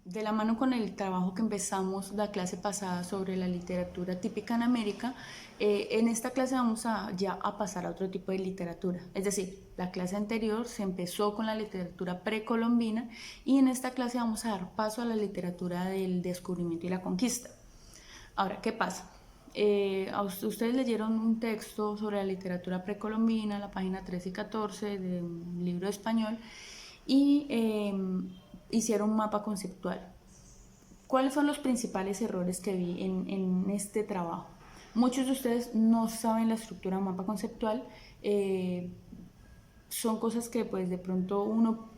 De la mano con el trabajo que empezamos la clase pasada sobre la literatura típica en América, en esta clase vamos ya a pasar a otro tipo de literatura. Es decir, la clase anterior se empezó con la literatura precolombina y en esta clase vamos a dar paso a la literatura del descubrimiento y la conquista. Ahora, ¿qué pasa? Ustedes leyeron un texto sobre la literatura precolombina, la página 13 y 14 del libro de español, y hicieron un mapa conceptual. ¿Cuáles son los principales errores que vi en este trabajo? Muchos de ustedes no saben la estructura de un mapa conceptual. eh, Son cosas que pues de pronto uno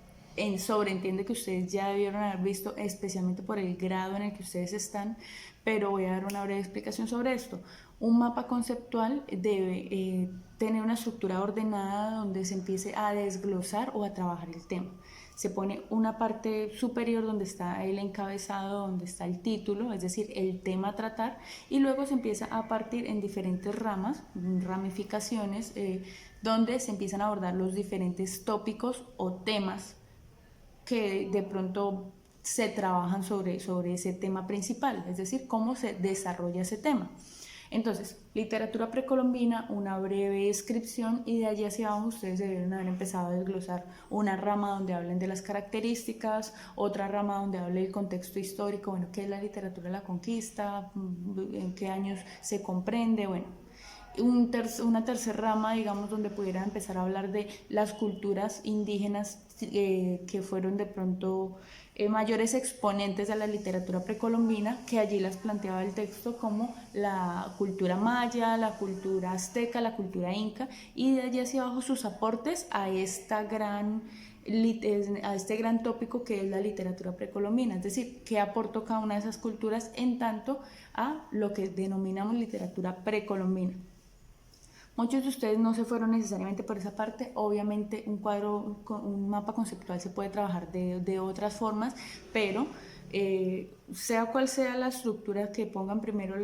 sobreentiende que ustedes ya debieron haber visto, especialmente por el grado en el que ustedes están, pero voy a dar una breve explicación sobre esto. Un mapa conceptual debe tener una estructura ordenada donde se empiece a desglosar o a trabajar el tema. Se pone una parte superior donde está el encabezado, donde está el título, es decir, el tema a tratar, y luego se empieza a partir en diferentes ramas, ramificaciones, donde se empiezan a abordar los diferentes tópicos o temas que de pronto se trabajan sobre ese tema principal, es decir, cómo se desarrolla ese tema. Entonces, literatura precolombina, una breve descripción, y de allí hacia abajo ustedes debieron haber empezado a desglosar una rama donde hablen de las características, otra rama donde hable del contexto histórico, bueno, qué es la literatura de la conquista, en qué años se comprende, bueno, una tercera rama, digamos, donde pudiera empezar a hablar de las culturas indígenas que fueron de pronto mayores exponentes de la literatura precolombina, que allí las planteaba el texto como la cultura maya, la cultura azteca, la cultura inca, y de allí hacia abajo sus aportes a este gran tópico que es la literatura precolombina, es decir, qué aportó cada una de esas culturas en tanto a lo que denominamos literatura precolombina. Muchos de ustedes no se fueron necesariamente por esa parte. Obviamente un mapa conceptual se puede trabajar de otras formas, pero sea cual sea la estructura que pongan primero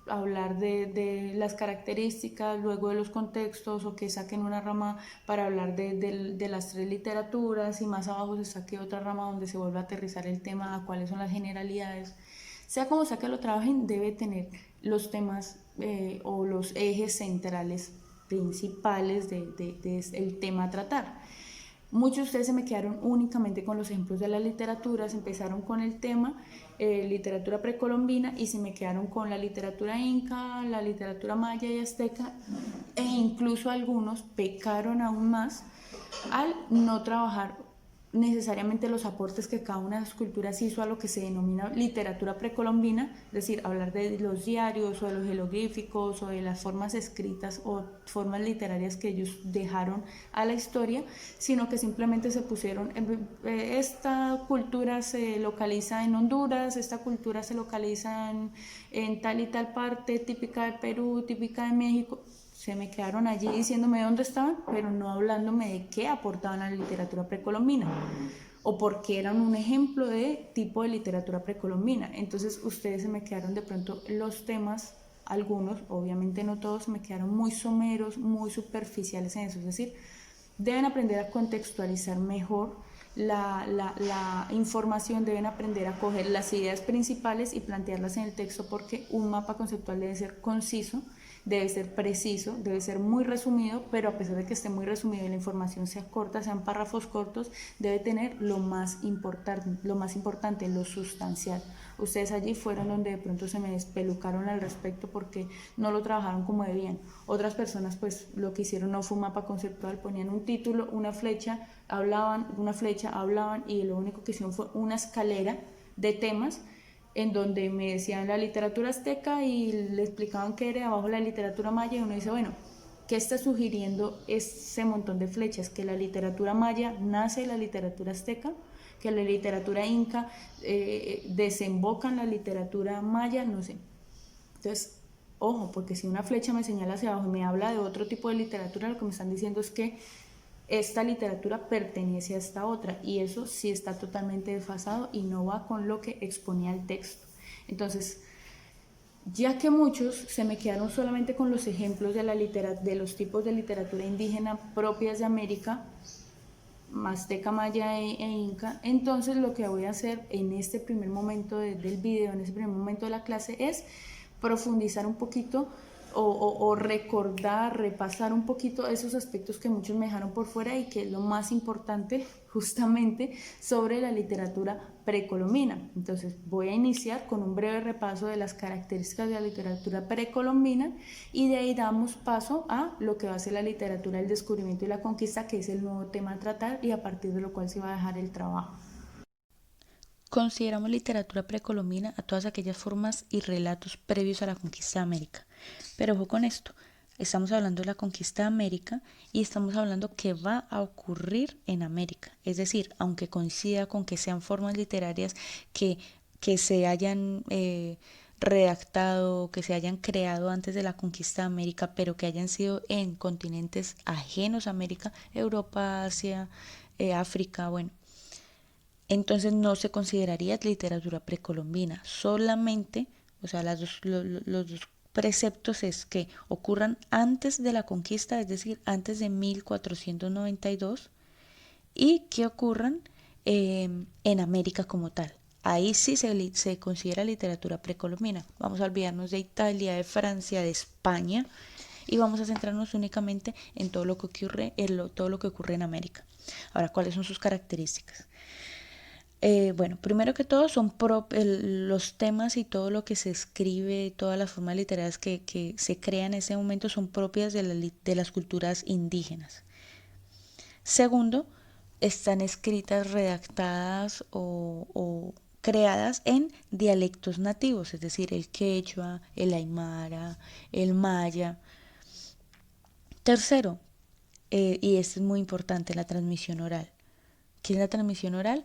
hablar de las características, luego de los contextos, o que saquen una rama para hablar de las tres literaturas y más abajo se saque otra rama donde se vuelva a aterrizar el tema a cuáles son las generalidades. Sea como sea que lo trabajen, debe tener los temas o los ejes centrales principales del tema a tratar. Muchos de ustedes se me quedaron únicamente con los ejemplos de la literatura, se empezaron con el tema literatura precolombina y se me quedaron con la literatura inca, la literatura maya y azteca, e incluso algunos pecaron aún más al no trabajar necesariamente los aportes que cada una de las culturas hizo a lo que se denomina literatura precolombina, es decir, hablar de los diarios o de los jeroglíficos o de las formas escritas o formas literarias que ellos dejaron a la historia, sino que simplemente se pusieron, esta cultura se localiza en Honduras, esta cultura se localiza en tal y tal parte, típica de Perú, típica de México. Se me quedaron allí diciéndome dónde estaban, pero no hablándome de qué aportaban a la literatura precolombina o porque eran un ejemplo de tipo de literatura precolombina. Entonces ustedes se me quedaron de pronto los temas, algunos, obviamente no todos, me quedaron muy someros, muy superficiales en eso. Es decir, deben aprender a contextualizar mejor la información, deben aprender a coger las ideas principales y plantearlas en el texto, porque un mapa conceptual debe ser conciso, debe ser preciso, debe ser muy resumido, pero a pesar de que esté muy resumido y la información sea corta, sean párrafos cortos, debe tener lo más importante, lo sustancial. Ustedes allí fueron donde de pronto se me despelucaron al respecto porque no lo trabajaron como debían. Otras personas pues lo que hicieron no fue un mapa conceptual, ponían un título, una flecha, hablaban y lo único que hicieron fue una escalera de temas en donde me decían la literatura azteca y le explicaban qué era abajo la literatura maya, y uno dice, bueno, ¿qué está sugiriendo ese montón de flechas? Que la literatura maya nace de la literatura azteca, que la literatura inca desemboca en la literatura maya, no sé. Entonces, ojo, porque si una flecha me señala hacia abajo y me habla de otro tipo de literatura, lo que me están diciendo es que esta literatura pertenece a esta otra, y eso sí está totalmente desfasado y no va con lo que exponía el texto. Entonces, ya que muchos se me quedaron solamente con los ejemplos de los tipos de literatura indígena propias de América, azteca, maya e inca. Entonces lo que voy a hacer en este primer momento del video, en este primer momento de la clase, es profundizar un poquito o recordar, repasar un poquito esos aspectos que muchos me dejaron por fuera y que es lo más importante justamente sobre la literatura precolombina. Entonces voy a iniciar con un breve repaso de las características de la literatura precolombina y de ahí damos paso a lo que va a ser la literatura del descubrimiento y la conquista, que es el nuevo tema a tratar y a partir de lo cual se va a dejar el trabajo. Consideramos literatura precolombina a todas aquellas formas y relatos previos a la conquista de América. Pero ojo con esto, estamos hablando de la conquista de América y estamos hablando que va a ocurrir en América. Es decir, aunque coincida con que sean formas literarias que, que se hayan redactado, que se hayan creado antes de la conquista de América, pero que hayan sido en continentes ajenos a América, Europa, Asia, África, bueno, entonces no se consideraría literatura precolombina, solamente, o sea, los dos preceptos es que ocurran antes de la conquista, es decir, antes de 1492, y que ocurran en América como tal. Ahí sí se considera literatura precolombina. Vamos a olvidarnos de Italia, de Francia, de España, y vamos a centrarnos únicamente en todo lo que ocurre, todo lo que ocurre en América. Ahora, ¿cuáles son sus características? Bueno, primero que todo son los temas y todo lo que se escribe, todas las formas literarias que se crean en ese momento son propias de las culturas indígenas. Segundo, están escritas, redactadas o creadas en dialectos nativos, es decir, el quechua, el aymara, el maya. Tercero, y esto es muy importante, la transmisión oral. ¿Qué es la transmisión oral?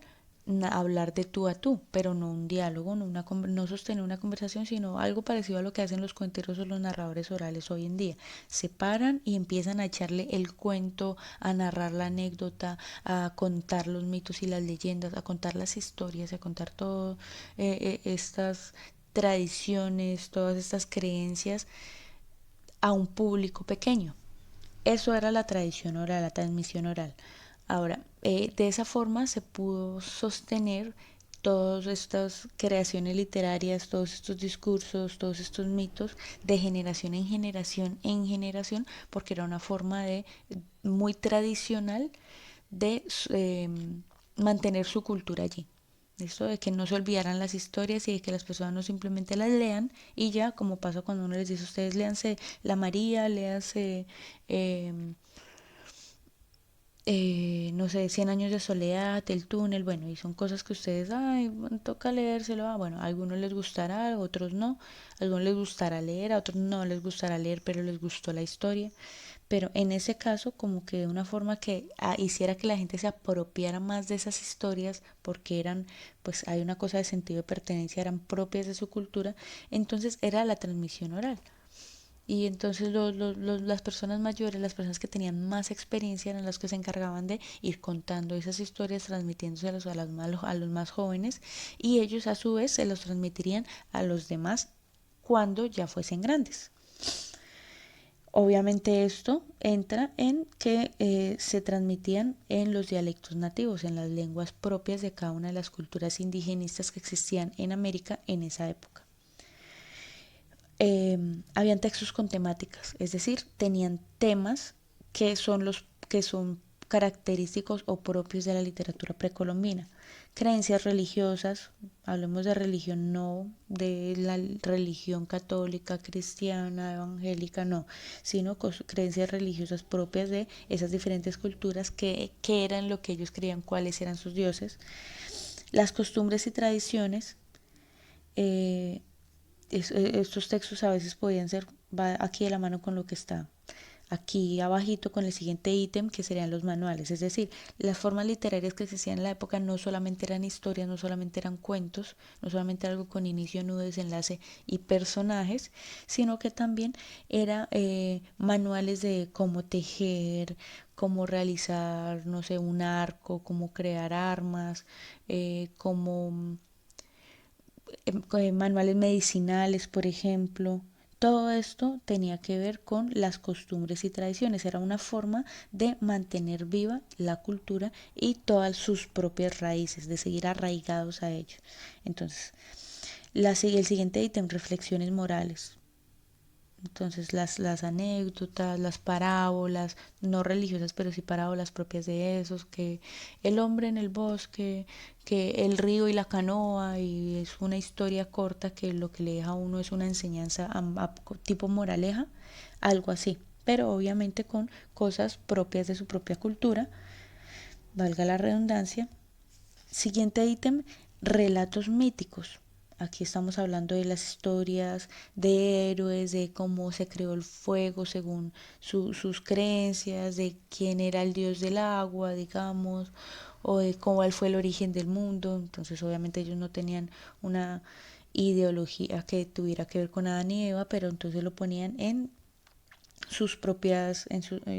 Hablar de tú a tú, pero no un diálogo, no sostener una conversación, sino algo parecido a lo que hacen los cuenteros o los narradores orales hoy en día. Se paran y empiezan a echarle el cuento, a narrar la anécdota, a contar los mitos y las leyendas, a contar las historias, a contar todas estas tradiciones, todas estas creencias a un público pequeño. Eso era la tradición oral, la transmisión oral. Ahora, de esa forma se pudo sostener todas estas creaciones literarias, todos estos discursos, todos estos mitos de generación en generación, porque era una forma de muy tradicional de mantener su cultura allí. Esto de que no se olvidaran las historias y de que las personas no simplemente las lean y ya, como pasa cuando uno les dice, ustedes léanse La María, léanse no sé, Cien años de soledad, El túnel, bueno, y son cosas que ustedes, ay, bueno, toca leérselo, bueno, a algunos les gustará, a otros no, a algunos les gustará leer, a otros no les gustará leer, pero les gustó la historia, pero en ese caso como que de una forma que hiciera que la gente se apropiara más de esas historias, porque eran, pues hay una cosa de sentido de pertenencia, eran propias de su cultura, entonces era la transmisión oral. Y entonces las personas mayores, las personas que tenían más experiencia eran las que se encargaban de ir contando esas historias, transmitiéndoselas a los más jóvenes y ellos a su vez se los transmitirían a los demás cuando ya fuesen grandes. Obviamente esto entra en que se transmitían en los dialectos nativos, en las lenguas propias de cada una de las culturas indigenistas que existían en América en esa época. Habían textos con temáticas, es decir, tenían temas que son característicos o propios de la literatura precolombina. Creencias religiosas, hablemos de religión, no de la religión católica, cristiana, evangélica, no, sino creencias religiosas propias de esas diferentes culturas que eran lo que ellos creían, cuáles eran sus dioses, las costumbres y tradiciones, eh, estos textos a veces podían ser, va aquí de la mano con lo que está aquí abajito con el siguiente ítem que serían los manuales, es decir, las formas literarias que se hacían en la época no solamente eran historias, no solamente eran cuentos, no solamente algo con inicio, nudo, desenlace y personajes, sino que también era manuales de cómo tejer, cómo realizar, no sé, un arco, cómo crear armas, cómo manuales medicinales, por ejemplo, Todo esto tenía que ver con las costumbres y tradiciones, era una forma de mantener viva la cultura y todas sus propias raíces, de seguir arraigados a ello. Entonces, el siguiente ítem, reflexiones morales. Entonces las anécdotas, las parábolas, no religiosas, pero sí parábolas propias de esos, que el hombre en el bosque, que el río y la canoa, y es una historia corta que lo que le deja a uno es una enseñanza tipo moraleja, algo así, pero obviamente con cosas propias de su propia cultura, valga la redundancia. Siguiente ítem, relatos míticos. Aquí estamos hablando de las historias de héroes, de cómo se creó el fuego según sus creencias, de quién era el dios del agua, digamos, o de cuál fue el origen del mundo. Entonces, obviamente ellos no tenían una ideología que tuviera que ver con Adán y Eva, pero entonces lo ponían en sus propias,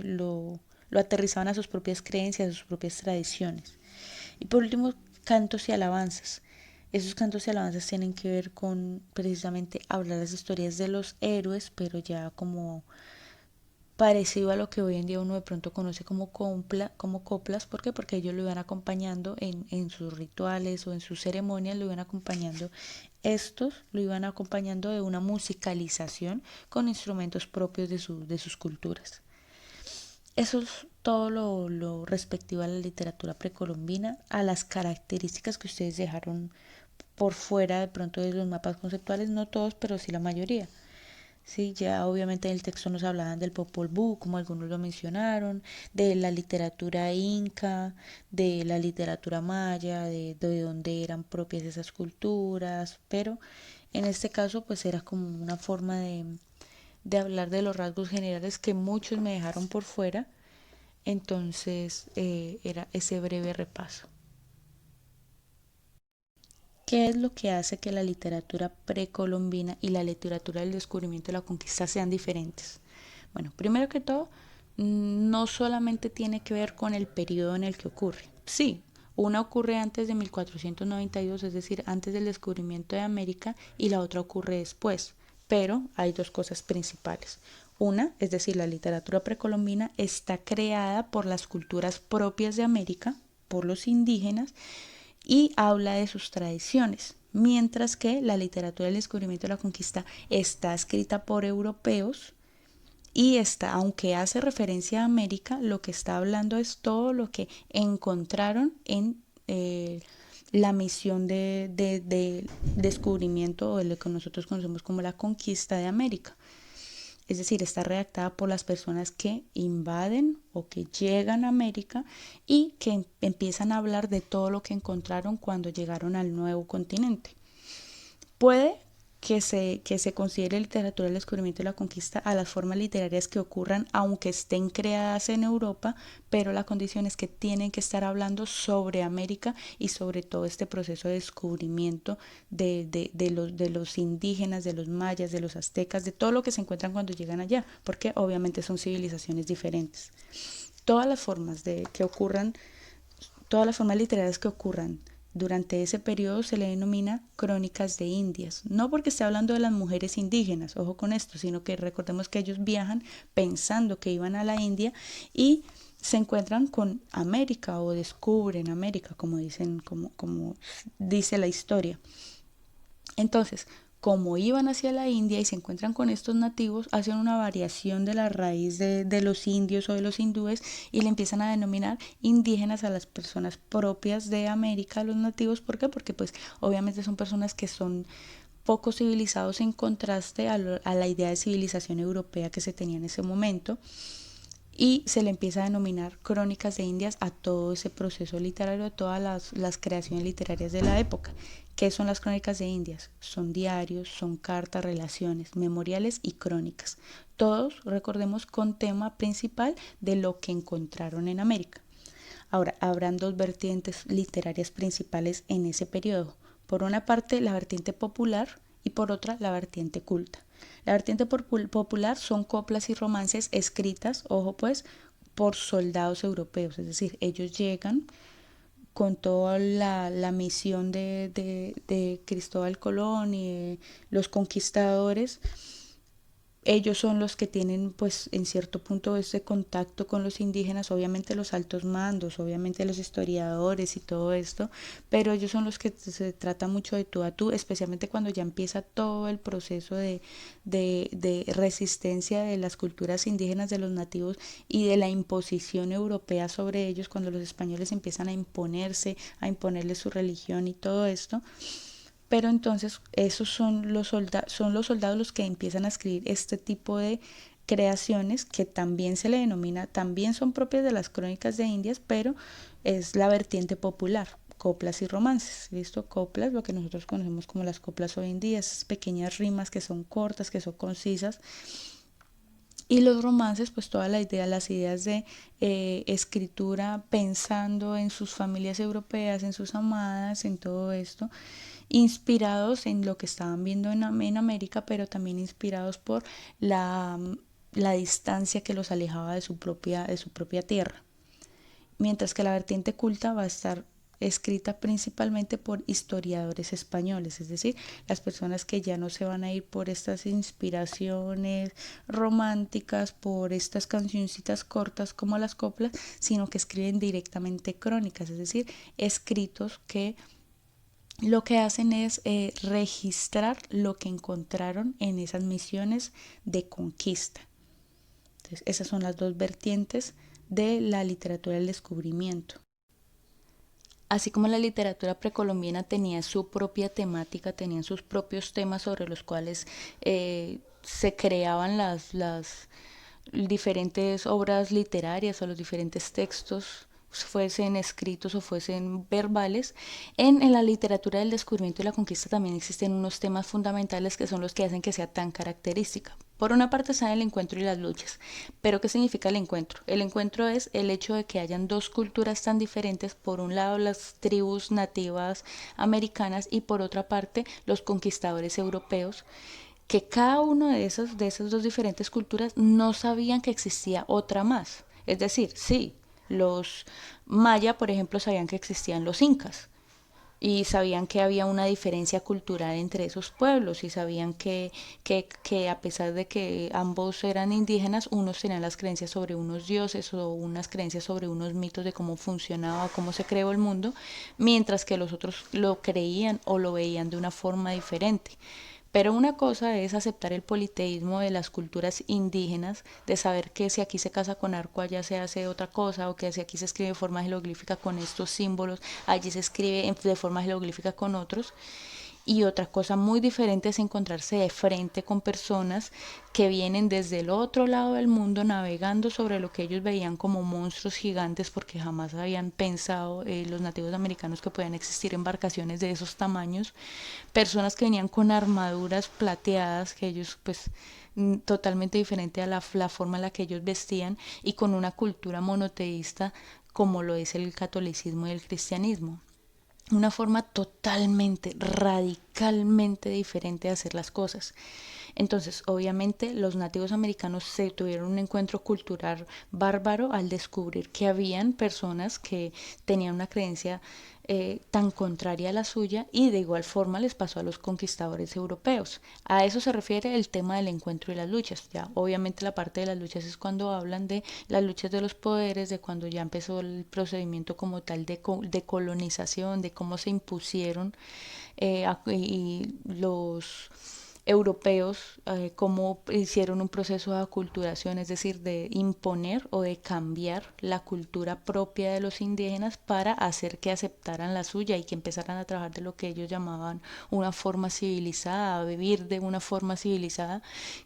lo aterrizaban a sus propias creencias, a sus propias tradiciones. Y por último, cantos y alabanzas. Esos cantos y alabanzas tienen que ver con precisamente hablar las historias de los héroes, pero ya como parecido a lo que hoy en día uno de pronto conoce como coplas. ¿Por qué? Porque ellos lo iban acompañando en sus rituales o en sus ceremonias, lo iban acompañando. Estos lo iban acompañando de una musicalización con instrumentos propios de sus culturas. Eso es todo lo respectivo a la literatura precolombina, a las características que ustedes dejaron por fuera de pronto de los mapas conceptuales, no todos, pero sí la mayoría. Sí, ya obviamente en el texto nos hablaban del Popol Vuh, como algunos lo mencionaron, de la literatura inca, de la literatura maya, de dónde eran propias esas culturas, pero en este caso pues era como una forma de hablar de los rasgos generales que muchos me dejaron por fuera. Entonces era ese breve repaso. ¿Qué es lo que hace que la literatura precolombina y la literatura del descubrimiento y la conquista sean diferentes? Bueno, primero que todo, no solamente tiene que ver con el periodo en el que ocurre. Sí, una ocurre antes de 1492, es decir, antes del descubrimiento de América, y la otra ocurre después. Pero hay dos cosas principales. Una, es decir, la literatura precolombina está creada por las culturas propias de América, por los indígenas, y habla de sus tradiciones, mientras que la literatura del descubrimiento y la conquista está escrita por europeos y está, aunque hace referencia a América, lo que está hablando es todo lo que encontraron en la misión de descubrimiento, o de lo que nosotros conocemos como la conquista de América. Es decir, está redactada por las personas que invaden o que llegan a América y que empiezan a hablar de todo lo que encontraron cuando llegaron al nuevo continente. Puede que se considere literatura del descubrimiento y la conquista a las formas literarias que ocurran, aunque estén creadas en Europa, pero la condición es que tienen que estar hablando sobre América y sobre todo este proceso de descubrimiento de los indígenas, de los mayas, de los aztecas, de todo lo que se encuentran cuando llegan allá, porque obviamente son civilizaciones diferentes. Todas las formas de que ocurran, todas las formas literarias que ocurran durante ese periodo se le denomina crónicas de Indias, no porque esté hablando de las mujeres indígenas, ojo con esto, sino que recordemos que ellos viajan pensando que iban a la India y se encuentran con América o descubren América, como dice la historia. Entonces, como iban hacia la India y se encuentran con estos nativos, hacen una variación de la raíz de los indios o de los hindúes y le empiezan a denominar indígenas a las personas propias de América, los nativos. ¿Por qué? Porque pues obviamente son personas que son poco civilizados en contraste a la idea de civilización europea que se tenía en ese momento, y se le empieza a denominar crónicas de Indias a todo ese proceso literario, a todas las creaciones literarias de la época. ¿Qué son las crónicas de Indias? Son diarios, son cartas, relaciones, memoriales y crónicas. Todos, recordemos, con tema principal de lo que encontraron en América. Ahora, habrán dos vertientes literarias principales en ese periodo. Por una parte, la vertiente popular y por otra, la vertiente culta. La vertiente popular son coplas y romances escritas, ojo pues, por soldados europeos, es decir, ellos llegan con toda la misión de Cristóbal Colón y de los conquistadores ellos son los que tienen pues en cierto punto ese contacto con los indígenas, obviamente los altos mandos, obviamente los historiadores y todo esto, pero ellos son los que se trata mucho de tú a tú, especialmente cuando ya empieza todo el proceso de resistencia de las culturas indígenas, de los nativos y de la imposición europea sobre ellos, cuando los españoles empiezan a imponerse, a imponerles su religión y todo esto. Pero entonces esos son los soldados los que empiezan a escribir este tipo de creaciones que también se le denomina, también son propias de las crónicas de Indias, pero es la vertiente popular, coplas y romances, ¿listo? Coplas, lo que nosotros conocemos como las coplas hoy en día, esas pequeñas rimas que son cortas, que son concisas, y los romances, pues toda la idea, las ideas de escritura pensando en sus familias europeas, en sus amadas, en todo esto, inspirados en lo que estaban viendo en América, pero también inspirados por la, la distancia que los alejaba de su propia tierra. Mientras que la vertiente culta va a estar escrita principalmente por historiadores españoles, es decir, las personas que ya no se van a ir por estas inspiraciones románticas, por estas cancioncitas cortas como las coplas, sino que escriben directamente crónicas, es decir, escritos que lo que hacen es registrar lo que encontraron en esas misiones de conquista. Entonces, esas son las dos vertientes de la literatura del descubrimiento. Así como la literatura precolombina tenía su propia temática, tenían sus propios temas sobre los cuales se creaban las diferentes obras literarias o los diferentes textos, fuesen escritos o fuesen verbales, en la literatura del descubrimiento y la conquista también existen unos temas fundamentales que son los que hacen que sea tan característica. Por una parte está el encuentro y las luchas, pero ¿qué significa el encuentro? El encuentro es el hecho de que hayan dos culturas tan diferentes, por un lado las tribus nativas americanas y por otra parte los conquistadores europeos, que cada uno de esas dos diferentes culturas no sabían que existía otra más. Es decir, sí, los maya, por ejemplo, sabían que existían los incas y sabían que había una diferencia cultural entre esos pueblos y sabían que a pesar de que ambos eran indígenas, unos tenían las creencias sobre unos dioses o unas creencias sobre unos mitos de cómo funcionaba, cómo se creó el mundo, mientras que los otros lo creían o lo veían de una forma diferente. Pero una cosa es aceptar el politeísmo de las culturas indígenas, de saber que si aquí se casa con arco, allá se hace otra cosa, o que si aquí se escribe de forma jeroglífica con estos símbolos, allí se escribe de forma jeroglífica con otros. Y otra cosa muy diferente es encontrarse de frente con personas que vienen desde el otro lado del mundo navegando sobre lo que ellos veían como monstruos gigantes porque jamás habían pensado los nativos americanos que podían existir embarcaciones de esos tamaños, personas que venían con armaduras plateadas que ellos pues totalmente diferente a la forma en la que ellos vestían y con una cultura monoteísta como lo es el catolicismo y el cristianismo, una forma totalmente, radicalmente diferente de hacer las cosas. Entonces, obviamente, los nativos americanos se tuvieron un encuentro cultural bárbaro al descubrir que habían personas que tenían una creencia tan contraria a la suya y de igual forma les pasó a los conquistadores europeos. A eso se refiere el tema del encuentro y las luchas. Ya, obviamente la parte de las luchas es cuando hablan de las luchas de los poderes, de cuando ya empezó el procedimiento como tal de colonización, de cómo se impusieron y los europeos cómo hicieron un proceso de aculturación, es decir, de imponer o de cambiar la cultura propia de los indígenas para hacer que aceptaran la suya y que empezaran a trabajar de lo que ellos llamaban una forma civilizada, a vivir de una forma civilizada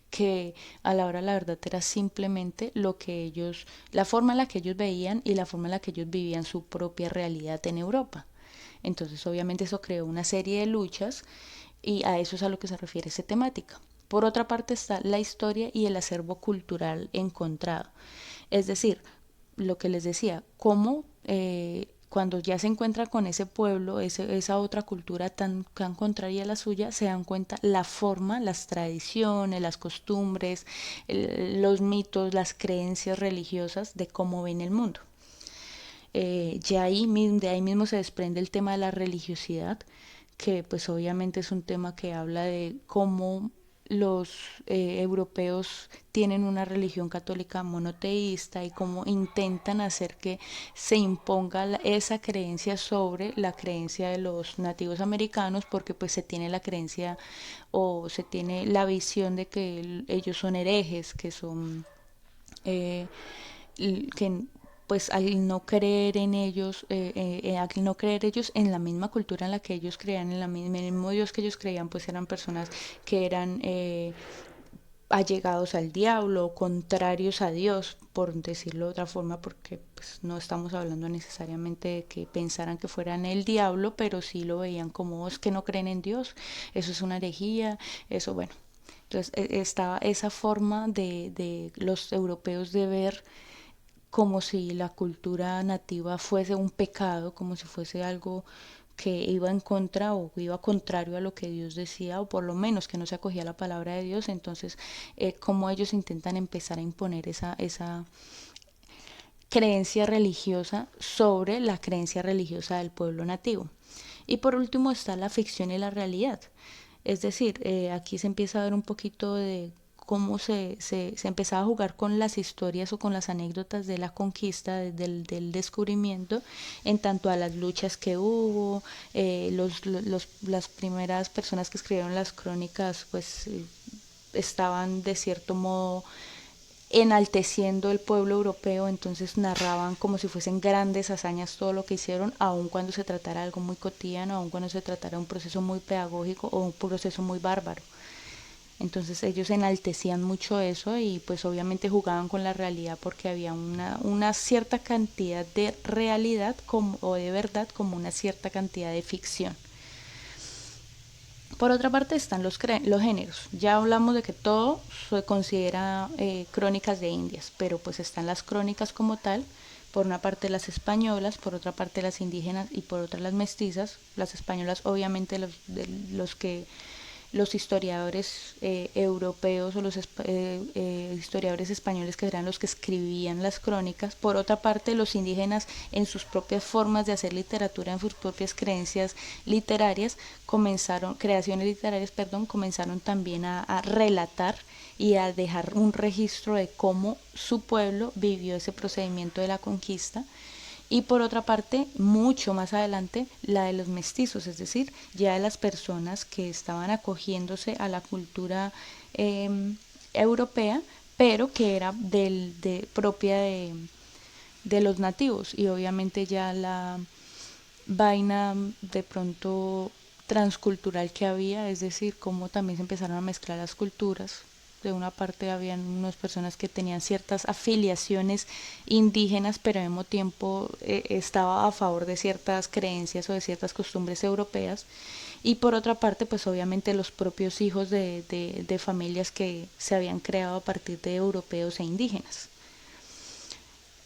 que a la hora la verdad era simplemente lo que ellos, la forma en la que ellos veían y la forma en la que ellos vivían su propia realidad en Europa. Entonces, obviamente eso creó una serie de luchas y a eso es a lo que se refiere esa temática. Por otra parte está la historia y el acervo cultural encontrado. Es decir, lo que les decía, cómo cuando ya se encuentra con ese pueblo, esa otra cultura tan contraria a la suya, se dan cuenta la forma, las tradiciones, las costumbres, los mitos, las creencias religiosas de cómo ven el mundo. Ya ahí, de ahí mismo se desprende el tema de la religiosidad, que pues obviamente es un tema que habla de cómo los europeos tienen una religión católica monoteísta y cómo intentan hacer que se imponga esa creencia sobre la creencia de los nativos americanos, porque pues se tiene la creencia o se tiene la visión de que ellos son herejes, que son eh, que pues al no creer en ellos, al no creer ellos en la misma cultura en la que ellos creían, en el mismo Dios que ellos creían, pues eran personas que eran allegados al diablo, contrarios a Dios, por decirlo de otra forma, porque pues, no estamos hablando necesariamente de que pensaran que fueran el diablo, pero sí lo veían como es que no creen en Dios, eso es una herejía, eso bueno. Entonces estaba esa forma de los europeos de ver como si la cultura nativa fuese un pecado, como si fuese algo que iba en contra o iba contrario a lo que Dios decía, o por lo menos que no se acogía a la palabra de Dios. Entonces, como ellos intentan empezar a imponer esa creencia religiosa sobre la creencia religiosa del pueblo nativo. Y por último está la ficción y la realidad. Es decir, aquí se empieza a ver un poquito de cómo se empezaba a jugar con las historias o con las anécdotas de la conquista, del descubrimiento, en tanto a las luchas que hubo, las primeras personas que escribieron las crónicas, pues estaban de cierto modo enalteciendo el pueblo europeo, entonces narraban como si fuesen grandes hazañas todo lo que hicieron, aun cuando se tratara de algo muy cotidiano, aun cuando se tratara de un proceso muy pedagógico o un proceso muy bárbaro. Entonces ellos enaltecían mucho eso y pues obviamente jugaban con la realidad porque había una cierta cantidad de realidad como, o de verdad como una cierta cantidad de ficción. Por otra parte están los géneros. Ya hablamos de que todo se considera crónicas de Indias, pero pues están las crónicas como tal, por una parte las españolas, por otra parte las indígenas y por otra las mestizas. Las españolas obviamente los que los historiadores europeos o los historiadores españoles que eran los que escribían las crónicas. Por otra parte, los indígenas en sus propias formas de hacer literatura, en sus propias creencias literarias, creaciones literarias, perdón, comenzaron también a relatar y a dejar un registro de cómo su pueblo vivió ese procedimiento de la conquista. Y por otra parte, mucho más adelante, la de los mestizos, es decir, ya de las personas que estaban acogiéndose a la cultura europea, pero que era propia de los nativos. Y obviamente ya la vaina de pronto transcultural que había, es decir, cómo también se empezaron a mezclar las culturas. De una parte habían unas personas que tenían ciertas afiliaciones indígenas, pero al mismo tiempo estaba a favor de ciertas creencias o de ciertas costumbres europeas. Y por otra parte, pues obviamente los propios hijos de familias que se habían creado a partir de europeos e indígenas.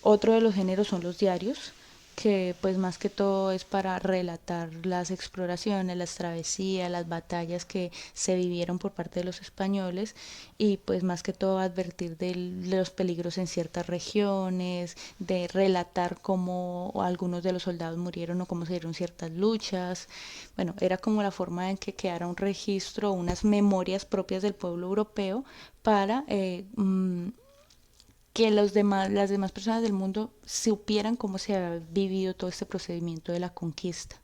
Otro de los géneros son los diarios, que pues más que todo es para relatar las exploraciones, las travesías, las batallas que se vivieron por parte de los españoles y pues más que todo advertir de los peligros en ciertas regiones, de relatar cómo algunos de los soldados murieron o cómo se dieron ciertas luchas. Bueno, era como la forma en que quedara un registro, unas memorias propias del pueblo europeo para que las demás personas del mundo supieran cómo se había vivido todo este procedimiento de la conquista.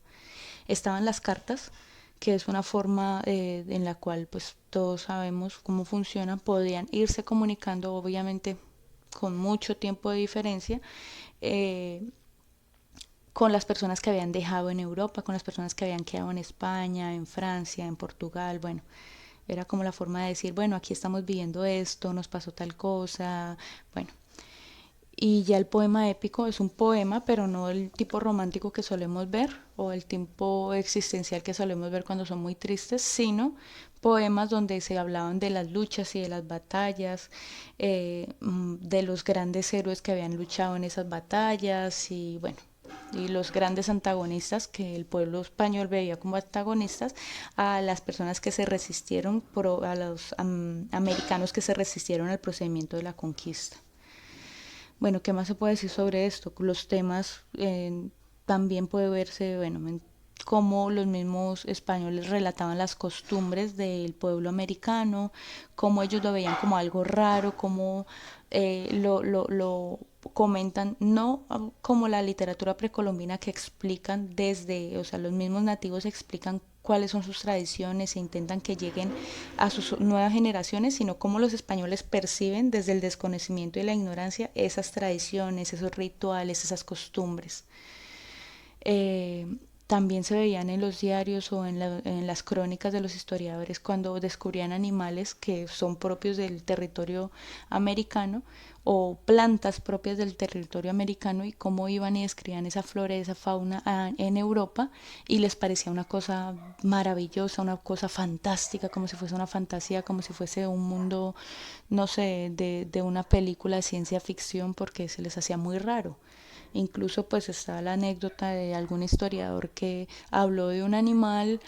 Estaban las cartas, que es una forma en la cual pues todos sabemos cómo funcionan, podían irse comunicando obviamente con mucho tiempo de diferencia con las personas que habían dejado en Europa, con las personas que habían quedado en España, en Francia, en Portugal, bueno, era como la forma de decir, bueno, aquí estamos viviendo esto, nos pasó tal cosa, bueno. Y ya el poema épico es un poema, pero no el tipo romántico que solemos ver o el tipo existencial que solemos ver cuando son muy tristes, sino poemas donde se hablaban de las luchas y de las batallas, de los grandes héroes que habían luchado en esas batallas y bueno, y los grandes antagonistas que el pueblo español veía como antagonistas a las personas que se resistieron, a los americanos que se resistieron al procedimiento de la conquista. Bueno, ¿qué más se puede decir sobre esto? Los temas también puede verse, bueno, cómo los mismos españoles relataban las costumbres del pueblo americano, cómo ellos lo veían como algo raro, cómo lo comentan, no como la literatura precolombina que explican desde, o sea, los mismos nativos explican cuáles son sus tradiciones e intentan que lleguen a sus nuevas generaciones, sino cómo los españoles perciben desde el desconocimiento y la ignorancia esas tradiciones, esos rituales, esas costumbres. También se veían en los diarios o en las crónicas de los historiadores cuando descubrían animales que son propios del territorio americano o plantas propias del territorio americano y cómo iban y describían esa flora, esa fauna en Europa y les parecía una cosa maravillosa, una cosa fantástica, como si fuese una fantasía, como si fuese un mundo, no sé, de una película de ciencia ficción porque se les hacía muy raro. Incluso pues está la anécdota de algún historiador que habló de un animal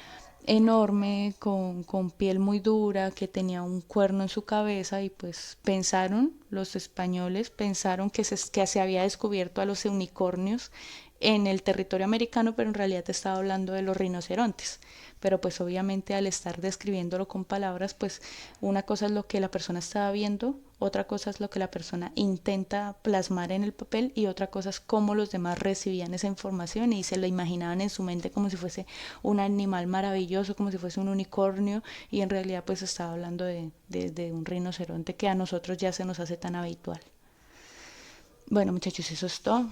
enorme con piel muy dura que tenía un cuerno en su cabeza y pues pensaron, los españoles pensaron que se había descubierto a los unicornios en el territorio americano, pero en realidad te estaba hablando de los rinocerontes. Pero pues obviamente al estar describiéndolo con palabras, pues una cosa es lo que la persona estaba viendo, otra cosa es lo que la persona intenta plasmar en el papel y otra cosa es cómo los demás recibían esa información y se la imaginaban en su mente como si fuese un animal maravilloso, como si fuese un unicornio y en realidad pues estaba hablando de un rinoceronte que a nosotros ya se nos hace tan habitual. Bueno muchachos, eso es todo.